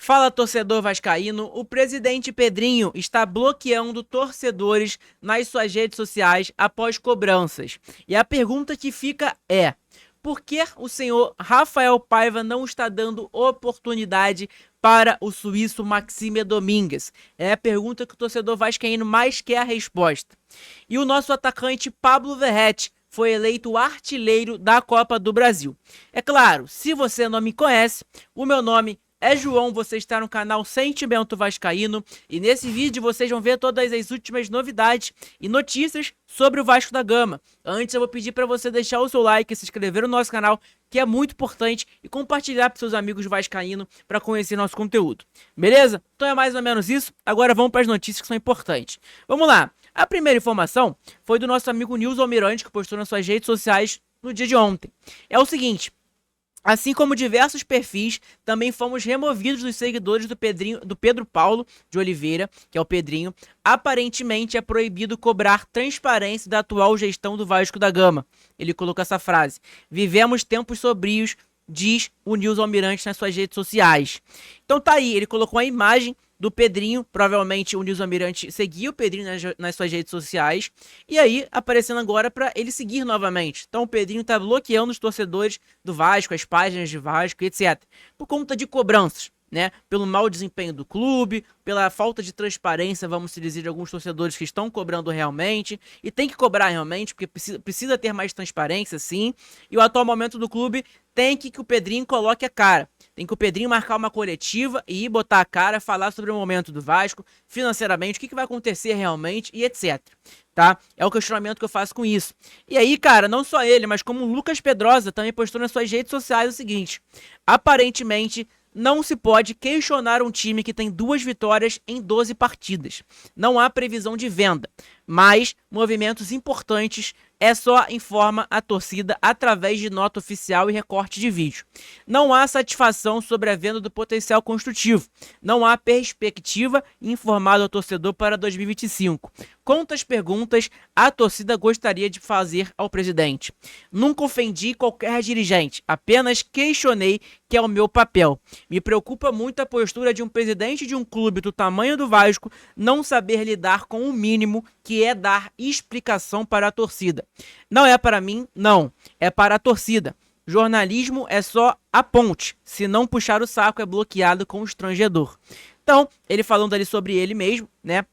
Fala, torcedor vascaíno, o presidente Pedrinho está bloqueando torcedores nas suas redes sociais após cobranças. E a pergunta que fica é: por que o senhor Rafael Paiva não está dando oportunidade para o suíço Maxime Domingues? É a pergunta que o torcedor vascaíno mais quer a resposta. E o nosso atacante Pablo Verratti foi eleito artilheiro da Copa do Brasil. É claro, se você não me conhece, o meu nome é João, você está no canal Sentimento Vascaíno e nesse vídeo vocês vão ver todas as últimas novidades e notícias sobre o Vasco da Gama. Antes eu vou pedir para você deixar o seu like, se inscrever no nosso canal, que é muito importante, e compartilhar para seus amigos vascaínos para conhecer nosso conteúdo. Beleza? Então é mais ou menos isso. Agora vamos para as notícias que são importantes. Vamos lá. A primeira informação foi do nosso amigo Nilson Almirante, que postou nas suas redes sociais no dia de ontem. É o seguinte: assim como diversos perfis, também fomos removidos dos seguidores do Pedro Paulo de Oliveira, que é o Pedrinho. Aparentemente é proibido cobrar transparência da atual gestão do Vasco da Gama. Ele colocou essa frase: vivemos tempos sombrios, diz o Nilson Almirante nas suas redes sociais. Então tá aí, ele colocou a imagem do Pedrinho, provavelmente o Nilson Almirante seguiu o Pedrinho nas suas redes sociais, e aí aparecendo agora para ele seguir novamente. Então o Pedrinho tá bloqueando os torcedores do Vasco, as páginas de Vasco, etc. Por conta de cobranças, né? Pelo mau desempenho do clube, pela falta de transparência, vamos dizer, de alguns torcedores que estão cobrando realmente, e tem que cobrar realmente, porque precisa ter mais transparência, sim, e o atual momento do clube tem que o Pedrinho coloque a cara. Tem que o Pedrinho marcar uma coletiva e ir botar a cara, falar sobre o momento do Vasco, financeiramente, o que vai acontecer realmente e etc. Tá? É o questionamento que eu faço com isso. E aí, cara, não só ele, mas como o Lucas Pedrosa também postou nas suas redes sociais o seguinte: aparentemente não se pode questionar um time que tem 2 vitórias em 12 partidas. Não há previsão de venda, mas movimentos importantes só informa a torcida através de nota oficial e recorte de vídeo. Não há satisfação sobre a venda do potencial construtivo. Não há perspectiva informada ao torcedor para 2025. Quantas perguntas a torcida gostaria de fazer ao presidente? Nunca ofendi qualquer dirigente, apenas questionei, que é o meu papel. Me preocupa muito a postura de um presidente de um clube do tamanho do Vasco não saber lidar com o mínimo, que é dar explicação para a torcida. Não é para mim, não. É para a torcida. Jornalismo é só a ponte. Se não puxar o saco, é bloqueado com o estrangedor. Então, ele falando ali sobre ele mesmo, né?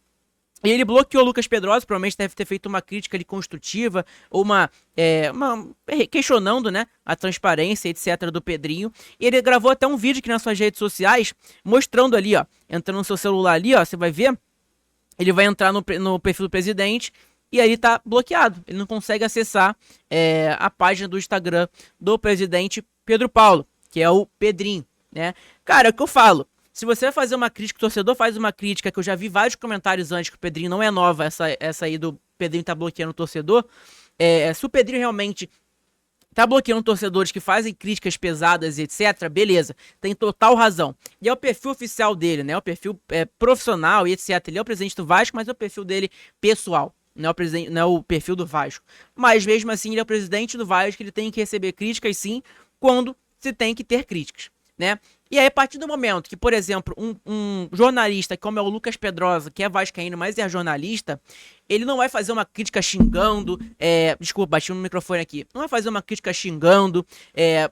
E ele bloqueou o Lucas Pedrosa, provavelmente deve ter feito uma crítica ali construtiva, ou questionando, né, a transparência, etc, do Pedrinho. E ele gravou até um vídeo aqui nas suas redes sociais, mostrando ali, ó, entrando no seu celular ali, ó, você vai ver, ele vai entrar no perfil do presidente, e aí tá bloqueado. Ele não consegue acessar a página do Instagram do presidente Pedro Paulo, que é o Pedrinho, né? Cara, é o que eu falo. Se você vai fazer uma crítica, o torcedor faz uma crítica, que eu já vi vários comentários antes, que o Pedrinho não é nova, essa aí do Pedrinho tá bloqueando o torcedor. Se o Pedrinho realmente tá bloqueando torcedores que fazem críticas pesadas, etc, beleza, tem total razão. E é o perfil oficial dele, né? O perfil profissional e etc. Ele é o presidente do Vasco, mas é o perfil dele pessoal. Não é o perfil do Vasco. Mas mesmo assim, ele é o presidente do Vasco, ele tem que receber críticas, sim, quando se tem que ter críticas, né? E aí, a partir do momento que, por exemplo, um jornalista como é o Lucas Pedrosa, que é vascaíno, mas é jornalista, ele não vai fazer uma crítica xingando, desculpa, bati no microfone aqui, não vai fazer uma crítica xingando,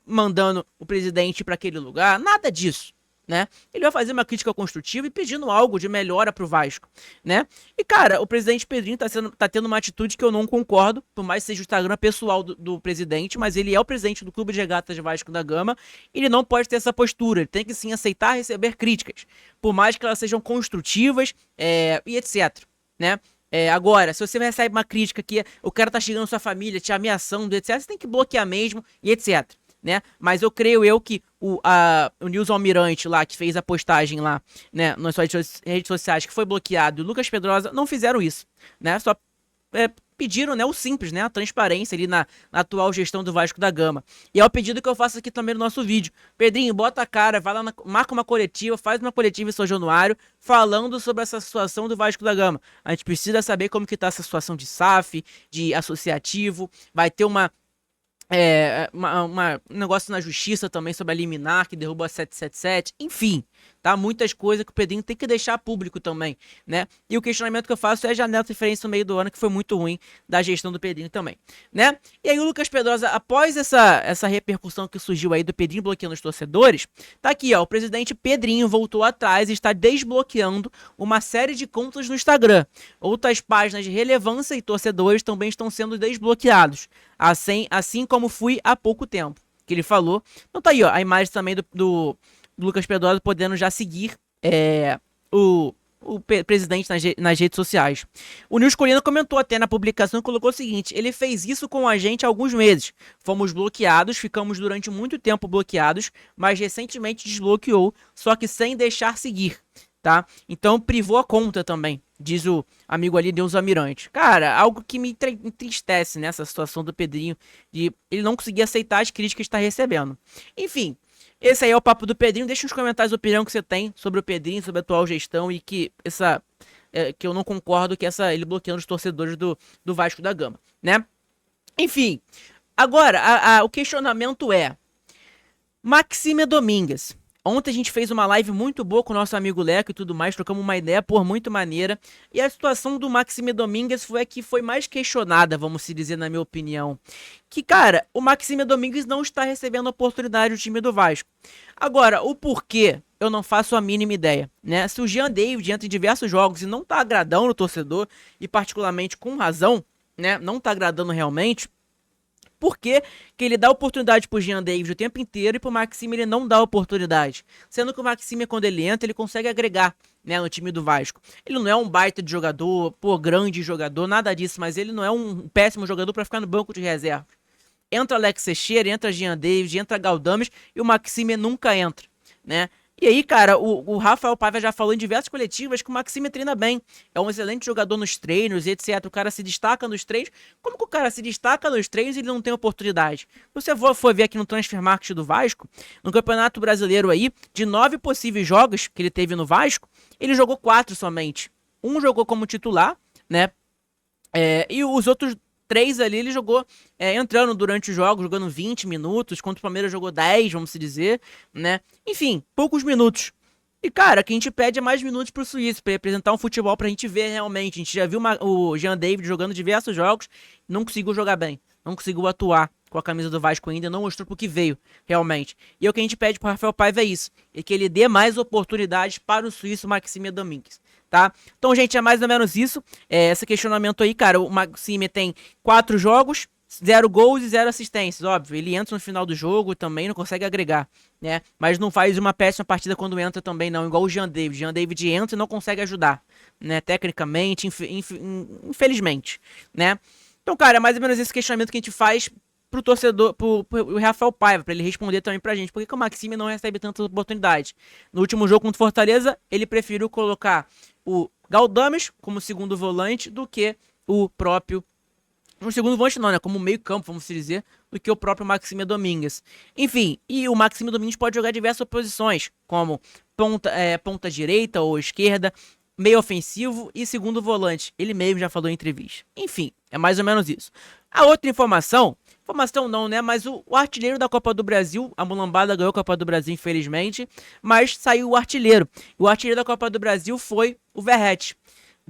mandando o presidente para aquele lugar, nada disso, né? Ele vai fazer uma crítica construtiva e pedindo algo de melhora pro Vasco, né? E, cara, o presidente Pedrinho tá tendo uma atitude que eu não concordo, por mais que seja o Instagram pessoal do presidente, mas ele é o presidente do Clube de Regatas de Vasco da Gama, e ele não pode ter essa postura, ele tem que sim aceitar receber críticas, por mais que elas sejam construtivas, e etc, né? Agora, se você recebe uma crítica que o cara tá xingando sua família, te ameaçando, etc, você tem que bloquear mesmo, e etc, né? Mas eu creio que o Nilson Almirante lá, que fez a postagem lá, né, nas suas redes sociais, que foi bloqueado, e o Lucas Pedrosa não fizeram isso, né? Só pediram, né, o simples, né, a transparência ali na atual gestão do Vasco da Gama. E é o pedido que eu faço aqui também no nosso vídeo. Pedrinho, bota a cara, vai lá, marca uma coletiva, faz uma coletiva em São Januário, falando sobre essa situação do Vasco da Gama. A gente precisa saber como que tá essa situação de SAF, de associativo, vai ter um negócio na justiça também sobre a liminar que derrubou a 777, enfim, tá? Muitas coisas que o Pedrinho tem que deixar público também, né? E o questionamento que eu faço é a janela de transferência no meio do ano, que foi muito ruim da gestão do Pedrinho também, né? E aí o Lucas Pedrosa, após essa repercussão que surgiu aí do Pedrinho bloqueando os torcedores, tá aqui, ó, o presidente Pedrinho voltou atrás e está desbloqueando uma série de contas no Instagram. Outras páginas de relevância e torcedores também estão sendo desbloqueados, assim como fui há pouco tempo, que ele falou. Então tá aí, ó, a imagem também do Lucas Pedrosa podendo já seguir o presidente nas redes sociais. O Nils Colina comentou até na publicação e colocou o seguinte: ele fez isso com a gente há alguns meses. Fomos bloqueados, ficamos durante muito tempo bloqueados, mas recentemente desbloqueou, só que sem deixar seguir, tá? Então privou a conta também, diz o amigo ali, Deus Almirante. Cara, algo que me entristece nessa situação do Pedrinho, de ele não conseguir aceitar as críticas que está recebendo. Enfim, esse aí é o papo do Pedrinho. Deixa nos comentários a opinião que você tem sobre o Pedrinho, sobre a atual gestão e que que eu não concordo que ele bloqueando os torcedores do Vasco da Gama, né? Enfim, agora o questionamento é: Maxime Domingues. Ontem a gente fez uma live muito boa com o nosso amigo Leco e tudo mais, trocamos uma ideia, muito maneira. E a situação do Maxime Domingues foi a que foi mais questionada, vamos se dizer, na minha opinião. Que, cara, o Maxime Domingues não está recebendo oportunidade do time do Vasco. Agora, o porquê, eu não faço a mínima ideia, né? Se o Jean David entra em diversos jogos e não tá agradando o torcedor, e particularmente com razão, né? Não tá agradando realmente. Por que ele dá oportunidade pro Jean David o tempo inteiro e pro Maxime ele não dá oportunidade? Sendo que o Maxime, quando ele entra, ele consegue agregar, né, no time do Vasco. Ele não é um baita de jogador, grande jogador, nada disso, mas ele não é um péssimo jogador para ficar no banco de reserva. Entra Alex Teixeira, entra Jean David, entra Galdames e o Maxime nunca entra, né? E aí, cara, o Rafael Paiva já falou em diversas coletivas que o Maxime treina bem. É um excelente jogador nos treinos, etc. O cara se destaca nos treinos. Como que o cara se destaca nos treinos e ele não tem oportunidade? Se você for ver aqui no Transfer Market do Vasco, no Campeonato Brasileiro aí, de 9 possíveis jogos que ele teve no Vasco, ele jogou 4 somente. Um jogou como titular, né? E os outros 3 ali ele jogou entrando durante os jogos, jogando 20 minutos, contra o Palmeiras jogou 10, vamos se dizer, né? Enfim, poucos minutos. E, cara, o que a gente pede é mais minutos pro Suíço, pra ele apresentar um futebol pra gente ver realmente. A gente já viu o Jean David jogando diversos jogos, não conseguiu jogar bem, não conseguiu atuar com a camisa do Vasco ainda, não mostrou pro que veio, realmente. E o que a gente pede pro Rafael Paiva é isso, é que ele dê mais oportunidades para o Suíço Maxime Domingues. Tá? Então, gente, é mais ou menos isso. Esse questionamento aí, cara, o Maxime tem 4 jogos, 0 gols e 0 assistências, óbvio. Ele entra no final do jogo também, não consegue agregar, né? Mas não faz uma péssima partida quando entra também, não. Igual o Jean David. Jean David entra e não consegue ajudar, né? Tecnicamente, infelizmente, né? Então, cara, é mais ou menos esse questionamento que a gente faz pro torcedor, pro Rafael Paiva, pra ele responder também pra gente. Por que o Maxime não recebe tantas oportunidades? No último jogo contra o Fortaleza, ele preferiu colocar o Galdames como segundo volante do que o próprio... Um segundo volante não, né? Como meio campo, vamos dizer, do que o próprio Maxime Domingues. Enfim, e o Maxime Domingues pode jogar diversas posições, como ponta direita ou esquerda, meio ofensivo e segundo volante. Ele mesmo já falou em entrevista. Enfim, é mais ou menos isso. A outra informação não, né? Mas o artilheiro da Copa do Brasil, a Mulambada ganhou a Copa do Brasil, infelizmente, mas saiu o artilheiro. E o artilheiro da Copa do Brasil foi o Verratti.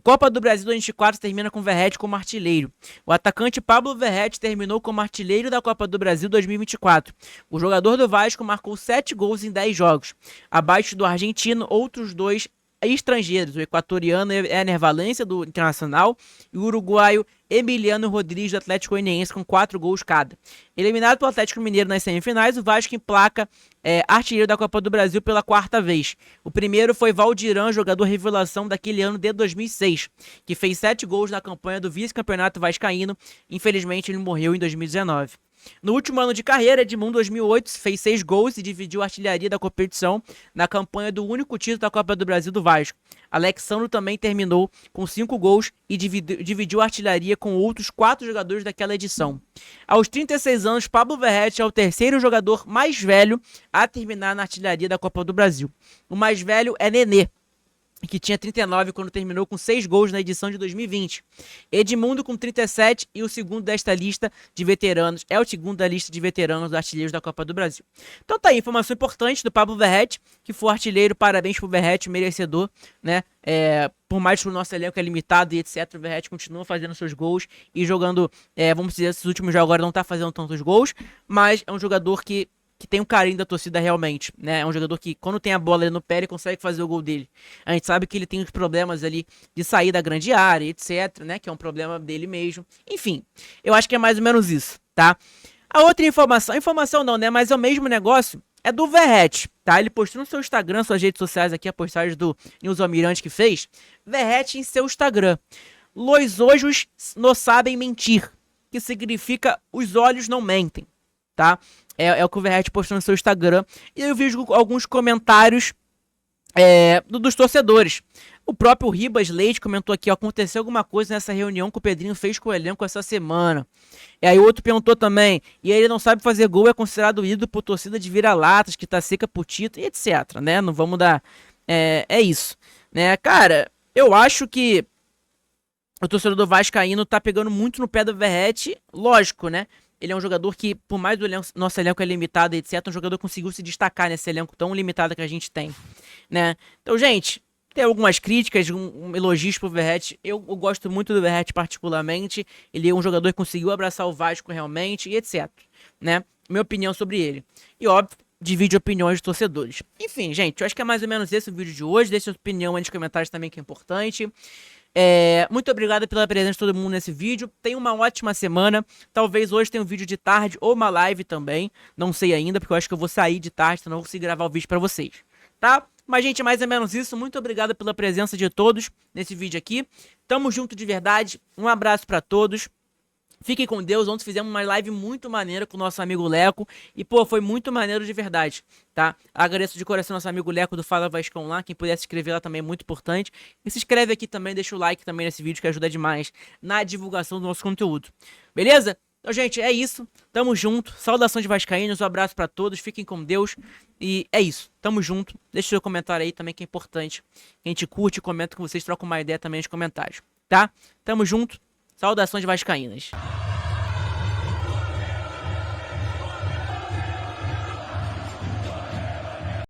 Copa do Brasil 2024 termina com o Verratti como artilheiro. O atacante Pablo Verratti terminou como artilheiro da Copa do Brasil 2024. O jogador do Vasco marcou 7 gols em 10 jogos. Abaixo do argentino, outros 2 estrangeiros, o equatoriano Ener Valencia, do Internacional, e o uruguaio Emiliano Rodrigues, do Atlético Goianiense, com 4 gols cada. Eliminado pelo Atlético Mineiro nas semifinais, o Vasco emplaca artilheiro da Copa do Brasil pela 4ª vez. O primeiro foi Valdirão, jogador revelação daquele ano de 2006, que fez 7 gols na campanha do vice-campeonato vascaíno. Infelizmente, ele morreu em 2019. No último ano de carreira, Edmundo, 2008, fez 6 gols e dividiu a artilharia da competição na campanha do único título da Copa do Brasil do Vasco. Alexandro também terminou com 5 gols e dividiu a artilharia com outros 4 jogadores daquela edição. Aos 36 anos, Pablo Verratti é o terceiro jogador mais velho a terminar na artilharia da Copa do Brasil. O mais velho é Nenê, que tinha 39 quando terminou com 6 gols na edição de 2020. Edmundo com 37 e o segundo desta lista de veteranos. É o segundo da lista de veteranos artilheiros da Copa do Brasil. Então tá aí, informação importante do Pablo Verratti, que foi artilheiro. Parabéns pro Verratti, merecedor, né? Por mais que o nosso elenco é limitado e etc, o Verratti continua fazendo seus gols e jogando, vamos dizer, esses últimos jogos agora não tá fazendo tantos gols, mas é um jogador que tem um carinho da torcida realmente, né? É um jogador que, quando tem a bola ali no pé, ele consegue fazer o gol dele. A gente sabe que ele tem os problemas ali de sair da grande área, etc, né? Que é um problema dele mesmo. Enfim, eu acho que é mais ou menos isso, tá? A outra informação não, né? Mas é o mesmo negócio, é do Verratti, tá? Ele postou no seu Instagram, suas redes sociais aqui, a postagem do Nils Almirante que fez. Verratti em seu Instagram. Los ojos não sabem mentir, que significa os olhos não mentem, tá? É o que o Verratti postou no seu Instagram. E eu vi alguns comentários dos torcedores. O próprio Ribas Leite comentou aqui, ó, aconteceu alguma coisa nessa reunião que o Pedrinho fez com o elenco essa semana. E aí o outro perguntou também, e ele não sabe fazer gol, é considerado ídolo por torcida de vira-latas, que tá seca por título, e etc, né? Não vamos dar... É isso, né? Cara, eu acho que o torcedor do vascaíno tá pegando muito no pé do Verratti, lógico, né? Ele é um jogador que, por mais do nosso elenco é limitado, etc, um jogador conseguiu se destacar nesse elenco tão limitado que a gente tem, né? Então, gente, tem algumas críticas, elogios pro Verratti. Eu gosto muito do Verratti particularmente. Ele é um jogador que conseguiu abraçar o Vasco realmente, e etc, né? Minha opinião sobre ele. E, óbvio, divide opiniões de torcedores. Enfim, gente, eu acho que é mais ou menos esse o vídeo de hoje. Deixe sua opinião aí nos comentários também, que é importante. Muito obrigado pela presença de todo mundo nesse vídeo. Tenha uma ótima semana. Talvez hoje tenha um vídeo de tarde ou uma live também. Não sei ainda, porque eu acho que eu vou sair de tarde, então não vou conseguir gravar o vídeo pra vocês, tá? Mas, gente, mais ou menos isso. Muito obrigado pela presença de todos nesse vídeo aqui. Tamo junto de verdade. Um abraço pra todos. Fiquem com Deus. Ontem fizemos uma live muito maneira com o nosso amigo Leco. E, pô, foi muito maneiro de verdade, tá? Agradeço de coração nosso amigo Leco do Fala Vascão lá. Quem puder se inscrever lá também é muito importante. E se inscreve aqui também, deixa o like também nesse vídeo, que ajuda demais na divulgação do nosso conteúdo. Beleza? Então, gente, é isso. Tamo junto. Saudações de vascaínos. Um abraço pra todos. Fiquem com Deus. E é isso. Tamo junto. Deixa seu comentário aí também, que é importante. A gente curte e comenta com vocês. Troca uma ideia também nos comentários, tá? Tamo junto. Saudações vascaínas.